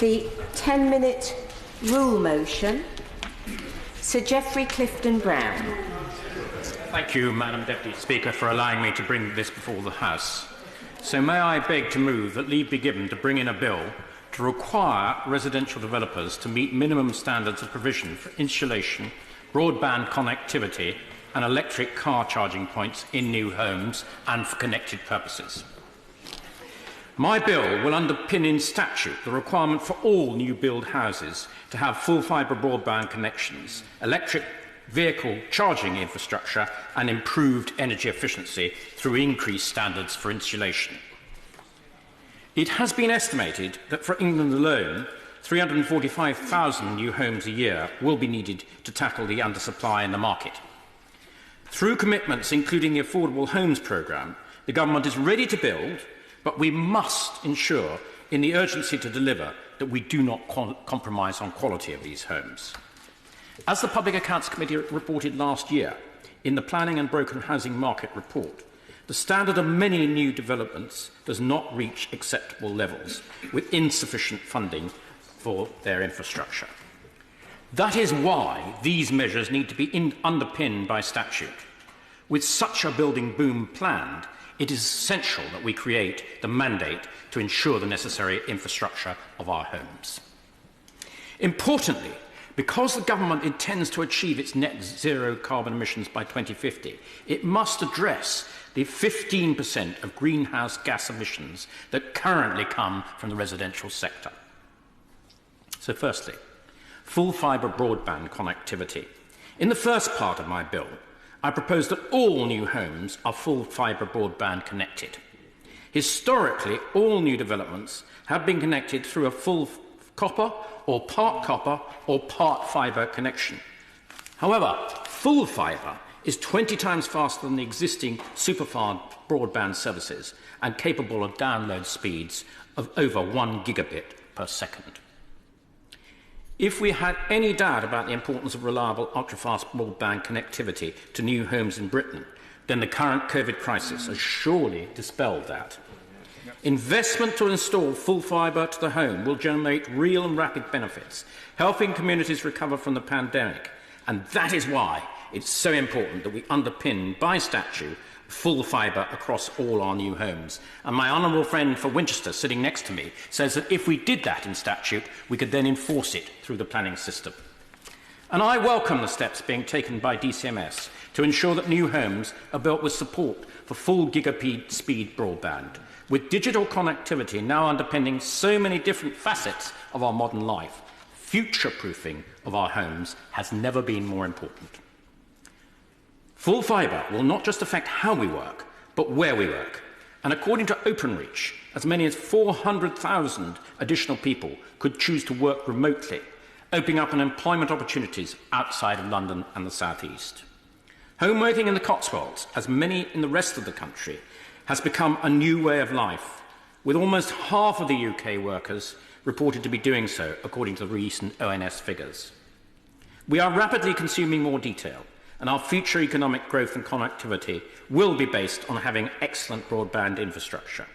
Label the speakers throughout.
Speaker 1: The 10-minute rule motion. Sir Geoffrey Clifton-Brown.
Speaker 2: Thank you, Madam Deputy Speaker, for allowing me to bring this before the House. So may I beg to move that leave be given to bring in a bill to require residential developers to meet minimum standards of provision for insulation, broadband connectivity and electric car charging points in new homes and for connected purposes. My bill will underpin in statute the requirement for all new build houses to have full fibre broadband connections, electric vehicle charging infrastructure and improved energy efficiency through increased standards for insulation. It has been estimated that for England alone, 345,000 new homes a year will be needed to tackle the undersupply in the market. Through commitments including the Affordable Homes Programme, the Government is ready to build, but we must ensure, in the urgency to deliver, that we do not compromise on quality of these homes. As the Public Accounts Committee reported last year in the Planning and Broken Housing Market report, the standard of many new developments does not reach acceptable levels with insufficient funding for their infrastructure. That is why these measures need to be underpinned by statute. With such a building boom planned, it is essential that we create the mandate to ensure the necessary infrastructure of our homes. Importantly, because the Government intends to achieve its net zero carbon emissions by 2050, it must address the 15% of greenhouse gas emissions that currently come from the residential sector. So firstly, full fibre broadband connectivity. In the first part of my bill, I propose that all new homes are full fibre broadband connected. Historically, all new developments have been connected through a full copper or part fibre connection. However, full fibre is 20 times faster than the existing superfast broadband services and capable of download speeds of over 1 gigabit per second. If we had any doubt about the importance of reliable ultra-fast broadband connectivity to new homes in Britain, then the current COVID crisis has surely dispelled that. Investment to install full fibre to the home will generate real and rapid benefits, helping communities recover from the pandemic. And that is why it's so important that we underpin by statute full fibre across all our new homes. And my honourable friend for Winchester, sitting next to me, says that if we did that in statute, we could then enforce it through the planning system. And I welcome the steps being taken by DCMS to ensure that new homes are built with support for full gigabit speed broadband. With digital connectivity now underpinning so many different facets of our modern life, future-proofing of our homes has never been more important. Full fibre will not just affect how we work, but where we work. And according to Openreach, as many as 400,000 additional people could choose to work remotely, opening up employment opportunities outside of London and the South East. Home working in the Cotswolds, as many in the rest of the country, has become a new way of life, with almost half of the UK workers reported to be doing so, according to the recent ONS figures. We are rapidly consuming more detail, and our future economic growth and connectivity will be based on having excellent broadband infrastructure.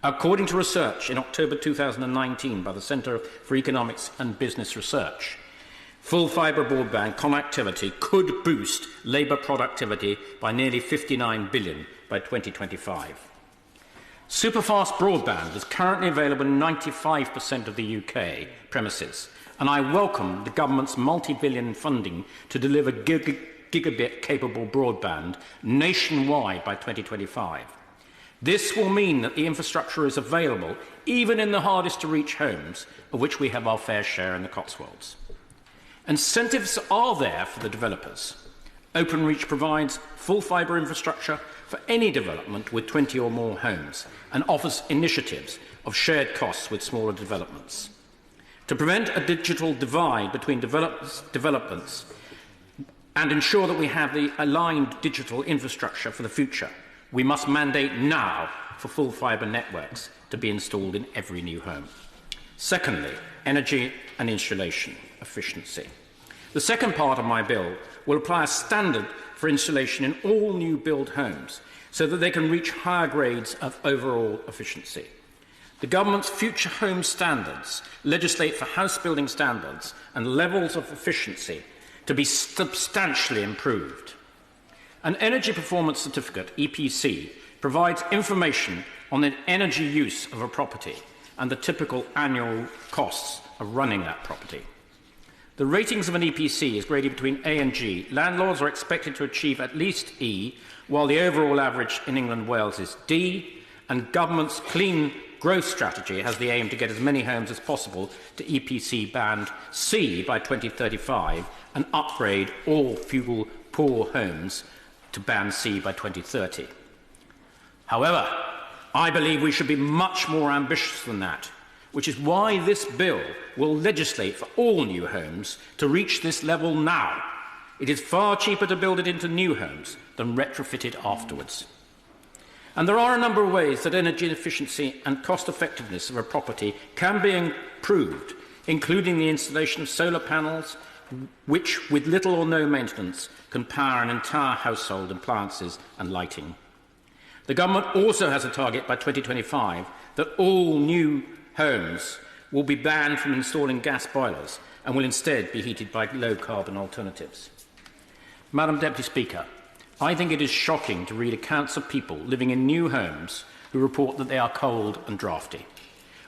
Speaker 2: According to research in October 2019 by the Centre for Economics and Business Research, full fibre broadband connectivity could boost labour productivity by nearly 59 billion by 2025. Superfast broadband is currently available in 95% of the UK premises, and I welcome the Government's multi-billion funding to deliver gigabit-capable broadband nationwide by 2025. This will mean that the infrastructure is available even in the hardest-to-reach homes, of which we have our fair share in the Cotswolds. Incentives are there for the developers. Openreach provides full fibre infrastructure for any development with 20 or more homes and offers initiatives of shared costs with smaller developments. To prevent a digital divide between developments and ensure that we have the aligned digital infrastructure for the future, we must mandate now for full fibre networks to be installed in every new home. Secondly, energy and insulation efficiency. The second part of my bill will apply a standard for insulation in all new build homes so that they can reach higher grades of overall efficiency. The government's future home standards legislate for house building standards and levels of efficiency to be substantially improved. An Energy Performance Certificate, EPC, provides information on the energy use of a property and the typical annual costs of running that property. The ratings of an EPC is graded between A and G. Landlords are expected to achieve at least E, while the overall average in England and Wales is D, and government's clean growth strategy has the aim to get as many homes as possible to EPC band C by 2035 and upgrade all fuel-poor homes to band C by 2030. However, I believe we should be much more ambitious than that, which is why this bill will legislate for all new homes to reach this level now. It is far cheaper to build it into new homes than retrofit it afterwards. And there are a number of ways that energy efficiency and cost-effectiveness of a property can be improved, including the installation of solar panels, which, with little or no maintenance, can power an entire household, appliances and lighting. The government also has a target by 2025 that all new homes will be banned from installing gas boilers and will instead be heated by low-carbon alternatives. Madam Deputy Speaker, I think it is shocking to read accounts of people living in new homes who report that they are cold and drafty.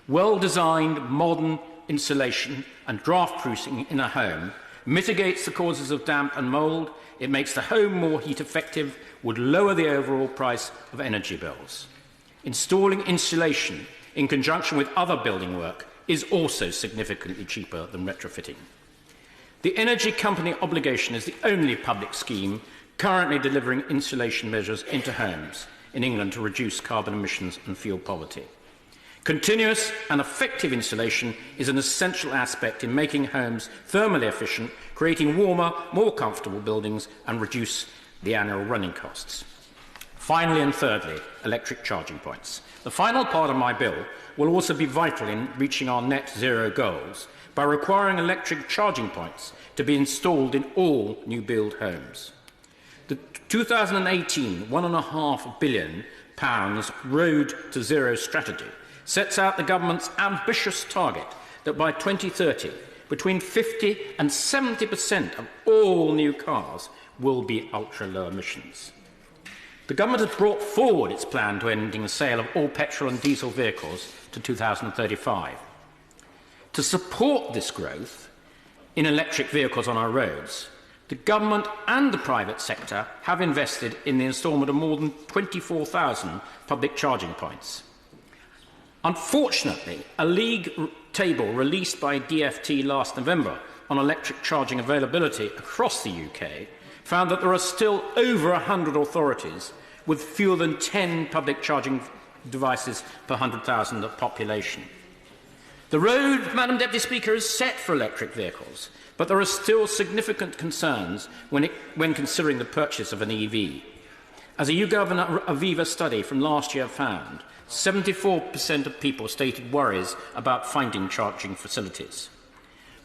Speaker 2: Well-designed, modern insulation and draft-proofing in a home mitigates the causes of damp and mould, it makes the home more heat-effective, would lower the overall price of energy bills. Installing insulation in conjunction with other building work is also significantly cheaper than retrofitting. The Energy Company Obligation is the only public scheme currently delivering insulation measures into homes in England to reduce carbon emissions and fuel poverty. Continuous and effective insulation is an essential aspect in making homes thermally efficient, creating warmer, more comfortable buildings and reduce the annual running costs. Finally and thirdly, electric charging points. The final part of my bill will also be vital in reaching our net zero goals by requiring electric charging points to be installed in all new build homes. The 2018 £1.5 billion Road to Zero strategy sets out the government's ambitious target that by 2030, between 50 and 70% of all new cars will be ultra-low emissions. The government has brought forward its plan to ending the sale of all petrol and diesel vehicles to 2035. To support this growth in electric vehicles on our roads, the government and the private sector have invested in the instalment of more than 24,000 public charging points. Unfortunately, a league table released by DfT last November on electric charging availability across the UK found that there are still over 100 authorities with fewer than 10 public charging devices per 100,000 of population. The road, Madam Deputy Speaker, is set for electric vehicles, but there are still significant concerns when considering the purchase of an EV. As a YouGov Aviva study from last year found, 74% of people stated worries about finding charging facilities.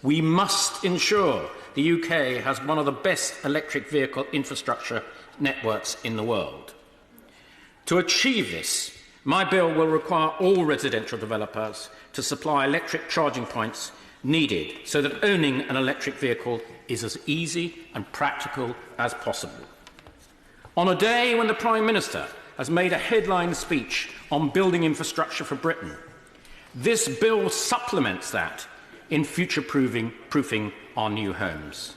Speaker 2: We must ensure the UK has one of the best electric vehicle infrastructure networks in the world. To achieve this, my bill will require all residential developers to supply electric charging points needed so that owning an electric vehicle is as easy and practical as possible. On a day when the Prime Minister has made a headline speech on building infrastructure for Britain, this bill supplements that in future-proofing our new homes.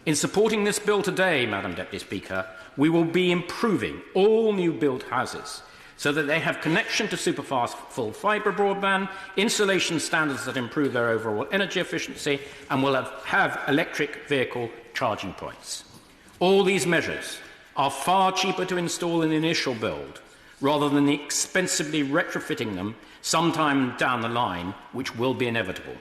Speaker 2: In supporting this bill today, Madam Deputy Speaker, we will be improving all new build houses so that they have connection to superfast full fibre broadband, insulation standards that improve their overall energy efficiency, and will have electric vehicle charging points. All these measures are far cheaper to install in the initial build, rather than expensively retrofitting them sometime down the line, which will be inevitable.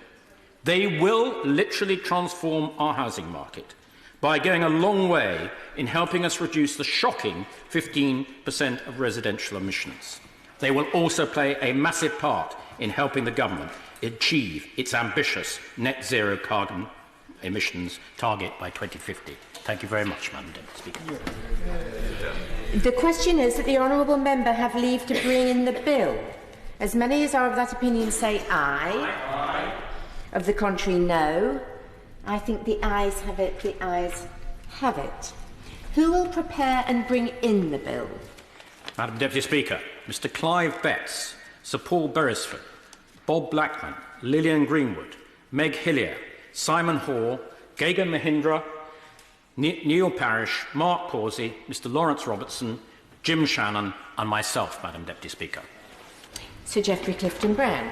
Speaker 2: They will literally transform our housing market by going a long way in helping us reduce the shocking 15% of residential emissions. They will also play a massive part in helping the government achieve its ambitious net zero carbon emissions target by 2050. Thank you very much, Madam Deputy Speaker.
Speaker 1: The question is that the honourable member have leave to bring in the bill. As many as are of that opinion say aye.
Speaker 2: Aye.
Speaker 1: Of the contrary, no. I think the ayes have it. The ayes have it. Who will prepare and bring in the bill?
Speaker 2: Madam Deputy Speaker, Mr Clive Betts, Sir Paul Beresford, Bob Blackman, Lillian Greenwood, Meg Hillier, Simon Hoare, Gagan Mahindra, Neil Parish, Mark Causey, Mr Lawrence Robertson, Jim Shannon and myself, Madam Deputy Speaker.
Speaker 1: Sir Geoffrey Clifton-Brown.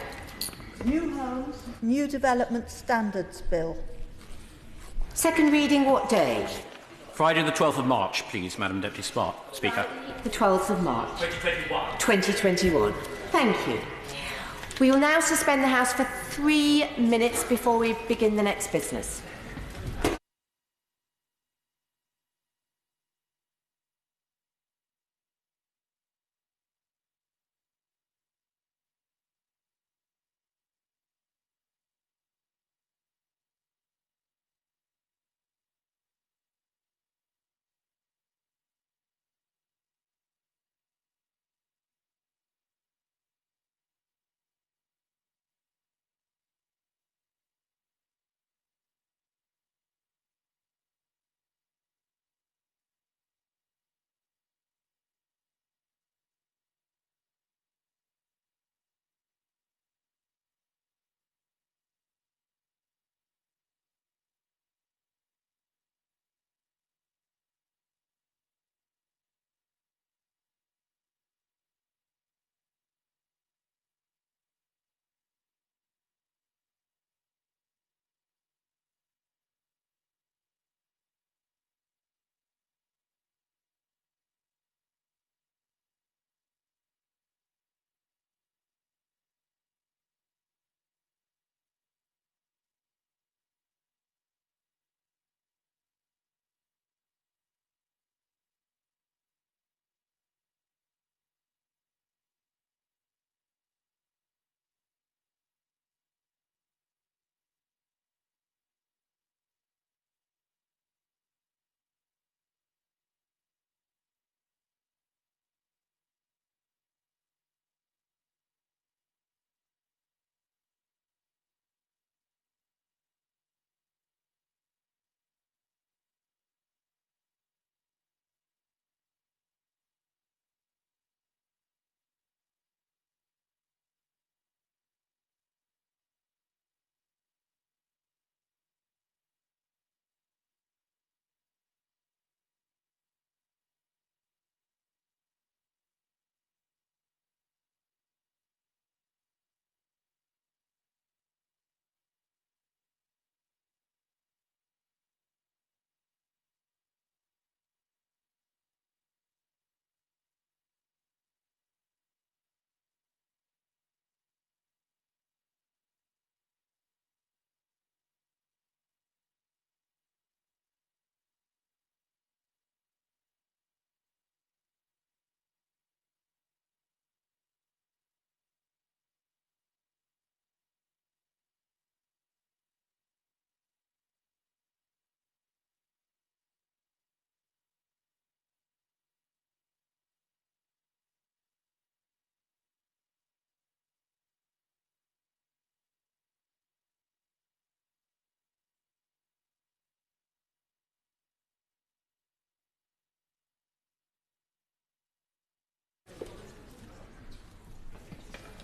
Speaker 3: New Homes, New Development Standards Bill.
Speaker 1: Second reading what day?
Speaker 2: Friday the 12th of March, please, Madam Deputy Speaker.
Speaker 1: The 12th of March.
Speaker 2: 2021.
Speaker 1: 2021. Thank you. We will now suspend the House for 3 minutes before we begin the next business.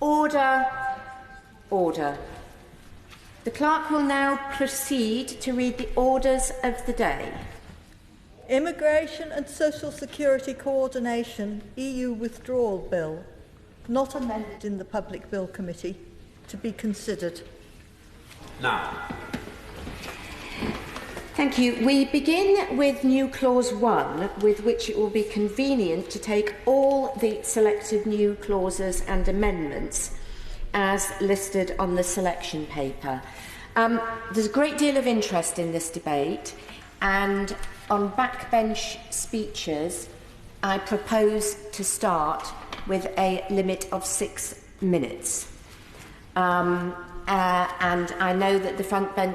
Speaker 1: Order. Order. The clerk will now proceed to read the orders of the day.
Speaker 3: Immigration and Social Security Coordination EU Withdrawal Bill, not amended in the Public Bill Committee, to be considered.
Speaker 2: Now.
Speaker 1: Thank you. We begin with new clause 1, with which it will be convenient to take all the selected new clauses and amendments as listed on the selection paper. There's a great deal of interest in this debate, and on Backbench Speeches, I propose to start with a limit of 6 minutes. And I know that the front bench